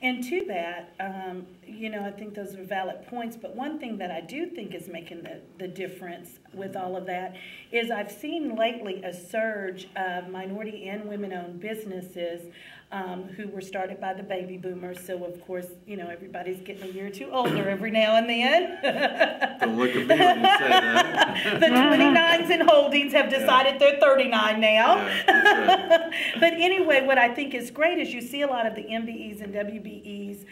And to that, you know, I think those are valid points, but one thing that I do think is making the difference with all of that is I've seen lately a surge of minority and women-owned businesses who were started by the baby boomers. So, of course, you know, everybody's getting a year or two older every now and then. Don't look at me when you say that. The 29s and holdings have decided they're 39 now. Yeah, that's right. But anyway, what I think is great is you see a lot of the MBEs and WBEs,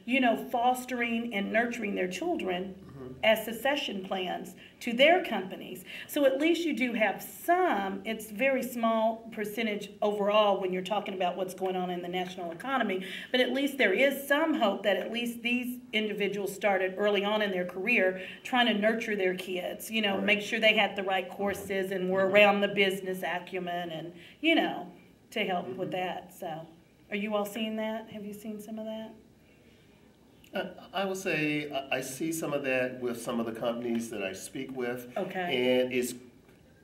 you know, fostering and nurturing their children as succession plans to their companies. So at least you do have some, it's very small percentage overall when you're talking about what's going on in the national economy, but at least there is some hope that at least these individuals started early on in their career trying to nurture their kids, you know, make sure they had the right courses and were around the business acumen and, you know, to help with that. So are you all seeing that? Have you seen some of that? I would say I see some of that with some of the companies that I speak with. Okay. And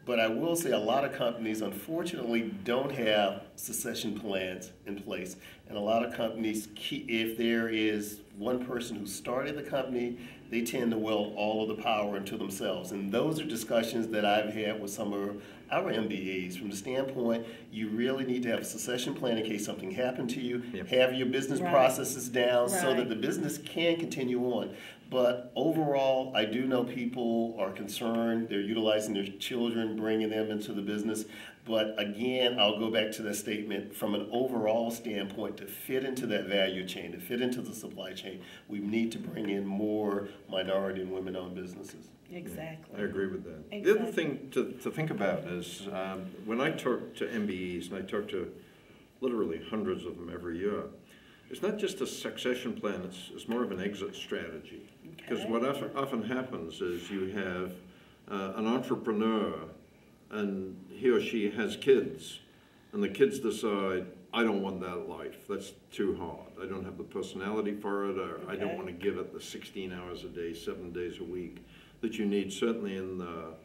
but I will say a lot of companies unfortunately don't have succession plans in place. And a lot of companies, if there is one person who started the company, they tend to wield all of the power into themselves. And those are discussions that I've had with some of our MBAs from the standpoint, you really need to have a succession plan in case something happened to you, have your business processes down so that the business can continue on. But overall, I do know people are concerned, they're utilizing their children, bringing them into the business. But again, I'll go back to that statement from an overall standpoint, to fit into that value chain, to fit into the supply chain, we need to bring in more minority and women-owned businesses. Exactly. I agree with that. Exactly. The other thing to think about is when I talk to MBEs, and I talk to literally hundreds of them every year, it's not just a succession plan, it's more of an exit strategy. Because what often happens is you have an entrepreneur and he or she has kids, and the kids decide, I don't want that life, that's too hard. I don't have the personality for it, or I don't want to give it the 16 hours a day, 7 days a week that you need, certainly in the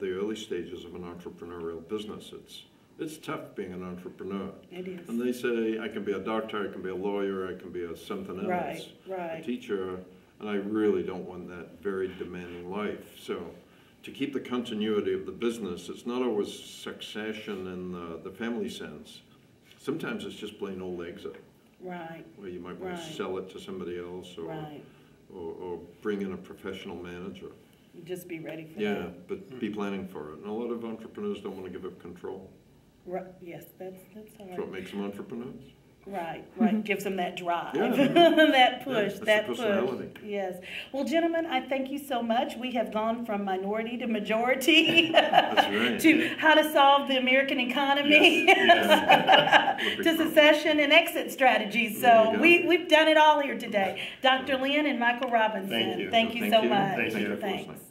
early stages of an entrepreneurial business. It's tough being an entrepreneur. It is. And they say, I can be a doctor, I can be a lawyer, I can be a something else, a teacher, and I really don't want that very demanding life. So to keep the continuity of the business, it's not always succession in the family sense. Sometimes it's just plain old exit. Right. Where you might want to sell it to somebody else, or bring in a professional manager. Just be ready for that. Yeah, but be planning for it. And a lot of entrepreneurs don't want to give up control. Right. Yes, that's all right. That's what makes them entrepreneurs. Right. Gives them that drive, Yeah. that push, that's the personality. Yes. Well, gentlemen, I thank you so much. We have gone from minority to majority That's right. to how to solve the American economy, to succession and exit strategies. So we've done it all here today. Dr. Lynn and Michael Robinson, Thank you. Thank you so much. Thank you. Thanks.